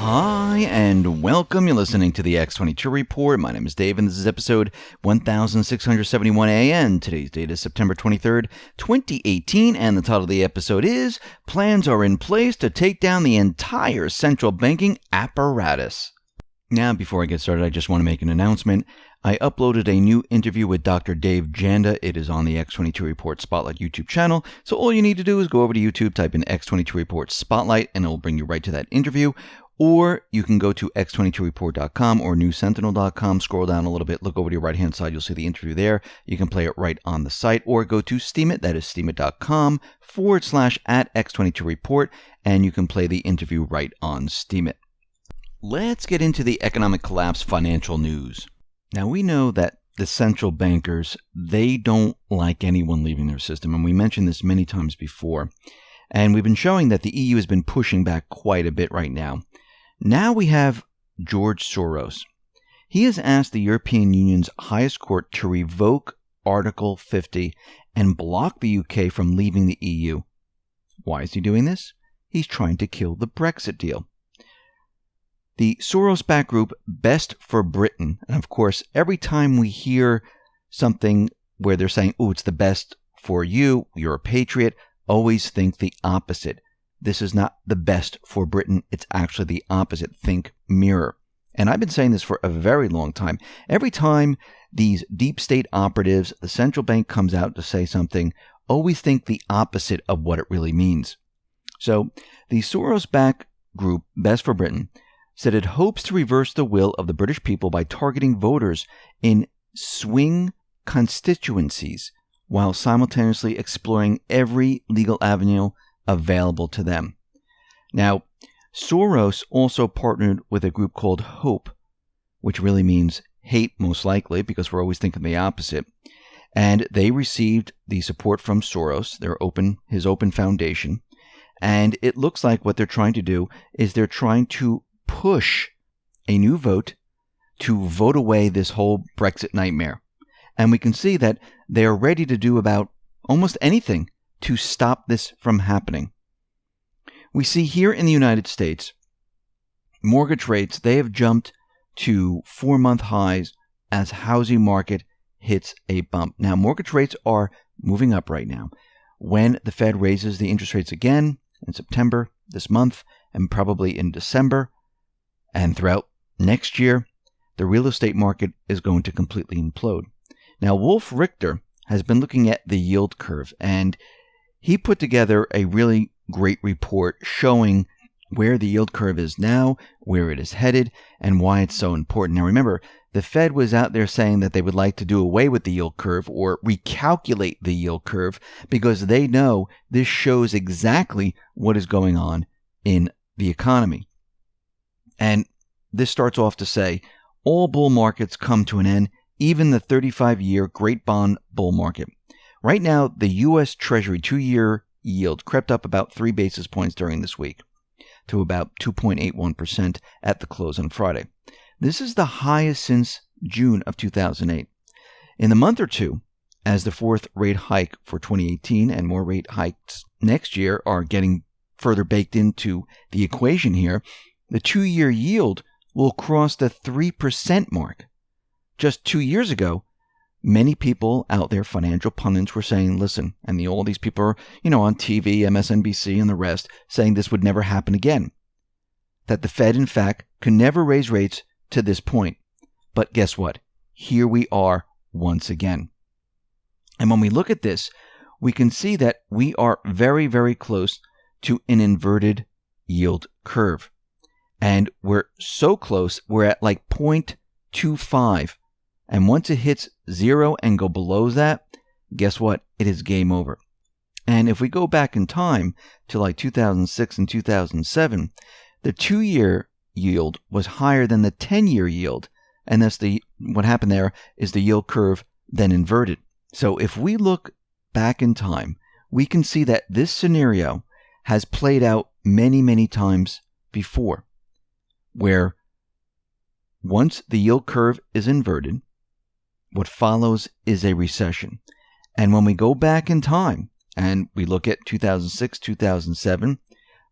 Hi, and welcome. You're listening to the X22 Report. My name is Dave, and this is episode 1671 AN. Today's date is September 23rd, 2018, and the title of the episode is Plans Are in Place to Take Down the Entire Central Banking Apparatus. Now, before I get started, I just want to make an announcement. I uploaded a new interview with Dr. Dave Janda. It is on the X22 Report Spotlight YouTube channel. So all you need to do is go over to YouTube, type in X22 Report Spotlight, and it will bring you right to that interview. Or you can go to x22report.com or newsentinel.com, scroll down a little bit, look over to your right-hand side, you'll see the interview there. You can play it right on the site, or go to Steemit, that is steemit.com/@x22report, and you can play the interview right on Steemit. Let's get into the economic collapse financial news. Now, we know that the central bankers, they don't like anyone leaving their system, and we mentioned this many times before. And we've been showing that the EU has been pushing back quite a bit right now. Now we have George Soros. He has asked the European Union's highest court to revoke Article 50 and block the UK from leaving the EU. Why is he doing this? He's trying to kill the BREXIT deal. The Soros-backed group Best for Britain, and of course, every time we hear something where they're saying, oh, it's the best for you, you're a patriot, always think the opposite. This is not the best for Britain. It's actually the opposite. Think mirror. And I've been saying this for a very long time. Every time these deep state operatives, the central bank comes out to say something, always think the opposite of what it really means. So the Soros-backed group, Best for Britain, said it hopes to reverse the will of the British people by targeting voters in swing constituencies while simultaneously exploring every legal avenue available to them. Now, Soros also partnered with a group called HOPE, which really means hate most likely, because we're always thinking the opposite. And they received the support from Soros, his open foundation. And it looks like what they're trying to do is they're trying to push a new vote to vote away this whole Brexit nightmare. And we can see that they are ready to do about almost anything to stop this from happening. We see here in the United States, mortgage rates, they have jumped to 4-month highs as housing market hits a bump. Now, mortgage rates are moving up right now. When the Fed raises the interest rates again in September, this month, and probably in December, and throughout next year, the real estate market is going to completely implode. Now, Wolf Richter has been looking at the yield curve, and he put together a really great report showing where the yield curve is now, where it is headed, and why it's so important. Now, remember, the Fed was out there saying that they would like to do away with the yield curve or recalculate the yield curve because they know this shows exactly what is going on in the economy. And this starts off to say, all bull markets come to an end, even the 35-year Great Bond Bull Market. Right now, the U.S. Treasury 2-year yield crept up about 3 basis points during this week to about 2.81% at the close on Friday. This is the highest since June of 2008. In the month or two, as the fourth rate hike for 2018 and more rate hikes next year are getting further baked into the equation here, the 2-year yield will cross the 3% mark. Just 2 years ago, many people out there, financial pundits, were saying, listen, and all these people are, on TV, MSNBC, and the rest, saying this would never happen again. That the Fed, in fact, could never raise rates to this point. But guess what? Here we are once again. And when we look at this, we can see that we are very, very close to an inverted yield curve. And we're so close, we're at like 0.25. And once it hits 0 and go below that, guess what? It is game over. And if we go back in time to like 2006 and 2007, the 2-year yield was higher than the 10-year yield. And that's what happened there is the yield curve then inverted. So if we look back in time, we can see that this scenario has played out many, many times before, where once the yield curve is inverted, what follows is a recession. And when we go back in time and we look at 2006, 2007,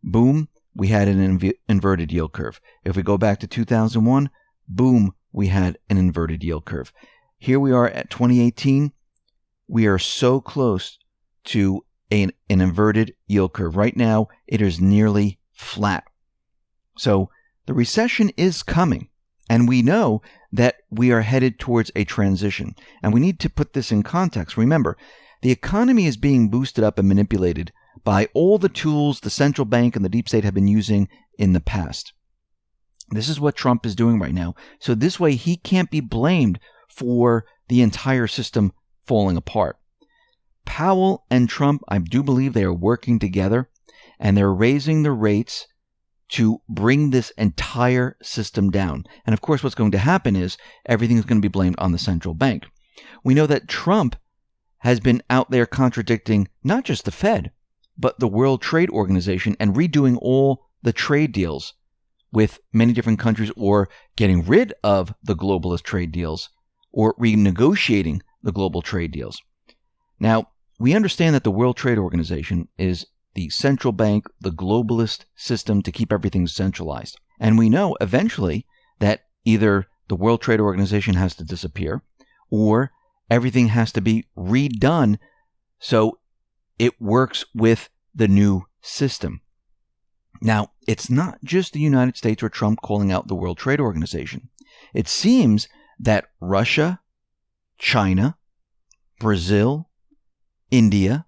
boom, we had an inverted yield curve. If we go back to 2001, boom, we had an inverted yield curve. Here we are at 2018. We are so close to an inverted yield curve. Right now, it is nearly flat. So the recession is coming, and we know that we are headed towards a transition. And we need to put this in context. Remember, the economy is being boosted up and manipulated by all the tools the central bank and the deep state have been using in the past. This is what Trump is doing right now. So this way, he can't be blamed for the entire system falling apart. Powell and Trump, I do believe they are working together, and they're raising the rates to bring this entire system down. And of course, what's going to happen is everything is going to be blamed on the central bank. We know that Trump has been out there contradicting not just the Fed, but the World Trade Organization and redoing all the trade deals with many different countries, or getting rid of the globalist trade deals, or renegotiating the global trade deals. Now, we understand that the World Trade Organization is the central bank, the globalist system to keep everything centralized. And we know eventually that either the World Trade Organization has to disappear, or everything has to be redone so it works with the new system. Now, it's not just the United States or Trump calling out the World Trade Organization. It seems that Russia, China, Brazil, India,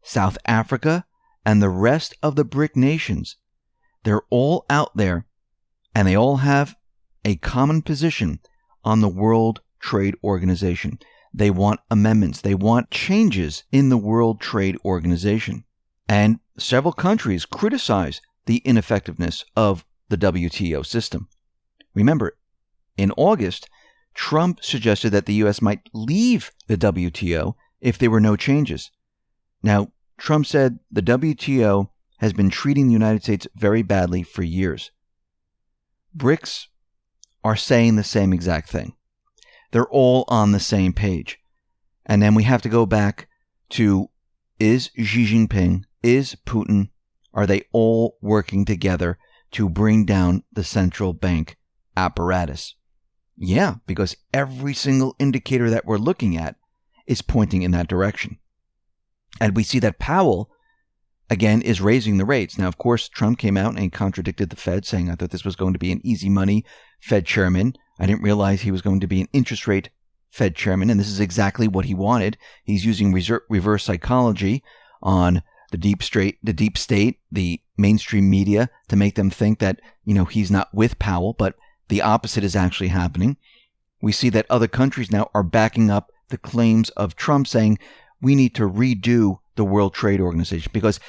South Africa, and the rest of the BRIC nations, they're all out there, and they all have a common position on the World Trade Organization. They want amendments. They want changes in the World Trade Organization. And several countries criticize the ineffectiveness of the WTO system. Remember, in August, Trump suggested that the U.S. might leave the WTO if there were no changes. Now, Trump said the WTO has been treating the United States very badly for years. BRICS are saying the same exact thing. They're all on the same page. And then we have to go back to, is Xi Jinping, is Putin, are they all working together to bring down the central bank apparatus? Yeah, because every single indicator that we're looking at is pointing in that direction. And we see that Powell, again, is raising the rates. Now, of course, Trump came out and contradicted the Fed, saying, I thought this was going to be an easy money Fed chairman. I didn't realize he was going to be an interest rate Fed chairman, and this is exactly what he wanted. He's using reverse psychology on the deep state, the mainstream media, to make them think that, he's not with Powell, but the opposite is actually happening. We see that other countries now are backing up the claims of Trump, saying we need to redo the World Trade Organization, because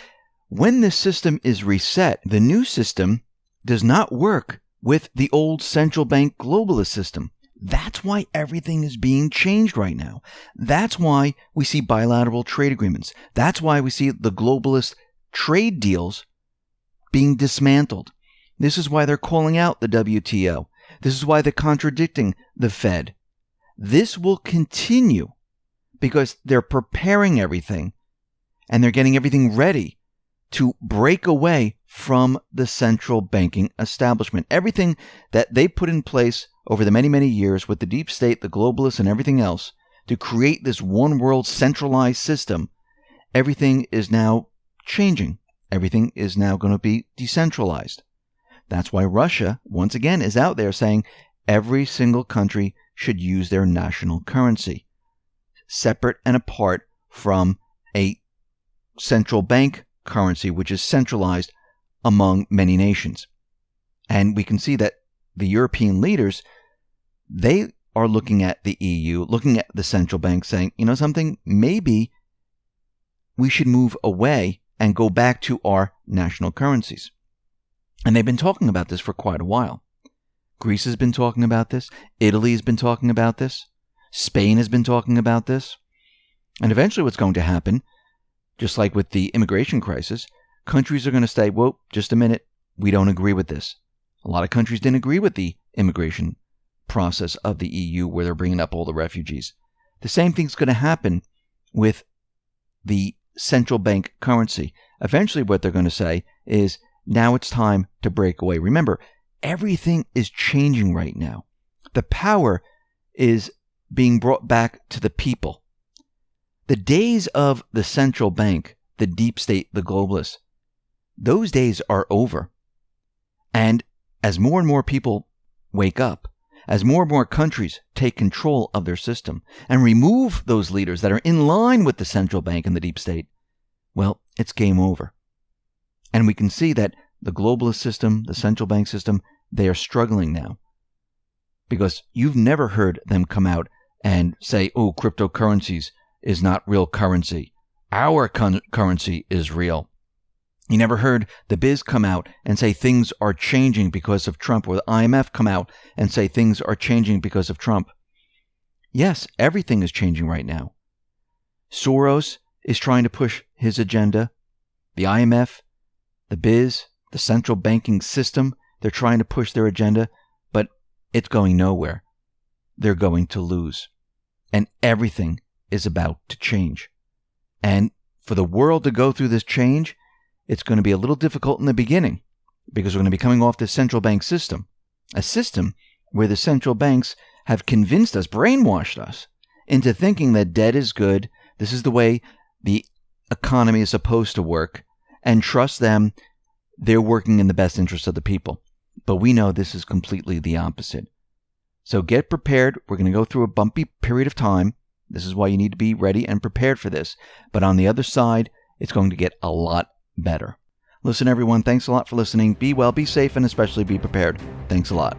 when this system is reset, the new system does not work with the old central bank globalist system. That's why everything is being changed right now. That's why we see bilateral trade agreements. That's why we see the globalist trade deals being dismantled. This is why they're calling out the WTO. This is why they're contradicting the Fed. This will continue because they're preparing everything and they're getting everything ready to break away from the central banking establishment. Everything that they put in place over the many, many years with the deep state, the globalists, and everything else to create this one world centralized system, everything is now changing. Everything is now going to be decentralized. That's why Russia, once again, is out there saying every single country should use their national currency, separate and apart from a central bank currency, which is centralized among many nations. And we can see that the European leaders, they are looking at the EU, looking at the central bank, saying, something, maybe we should move away and go back to our national currencies. And they've been talking about this for quite a while. Greece has been talking about this. Italy has been talking about this. Spain has been talking about this. And eventually what's going to happen, just like with the immigration crisis, countries are going to say, whoa, just a minute, we don't agree with this. A lot of countries didn't agree with the immigration process of the EU where they're bringing up all the refugees. The same thing's going to happen with the central bank currency. Eventually what they're going to say is, Now it's time to break away. Remember, everything is changing right now. The power is being brought back to the people. The days of the central bank, the deep state, the globalists, those days are over. And as more and more people wake up, as more and more countries take control of their system and remove those leaders that are in line with the central bank and the deep state, well, it's game over. And we can see that the globalist system, the central bank system, they are struggling now. Because you've never heard them come out and say, oh, cryptocurrencies is not real currency. Our currency is real. You never heard the biz come out and say things are changing because of Trump, or the IMF come out and say things are changing because of Trump. Yes, everything is changing right now. Soros is trying to push his agenda. The IMF, the biz, the central banking system, they're trying to push their agenda, but it's going nowhere. They're going to lose. And everything is about to change. And for the world to go through this change, it's going to be a little difficult in the beginning because we're going to be coming off the central bank system, a system where the central banks have convinced us, brainwashed us into thinking that debt is good. This is the way the economy is supposed to work, and trust them. They're working in the best interest of the people. But we know this is completely the opposite. So get prepared. We're going to go through a bumpy period of time. This is why you need to be ready and prepared for this. But on the other side, it's going to get a lot better. Listen, everyone, thanks a lot for listening. Be well, be safe, and especially be prepared. Thanks a lot.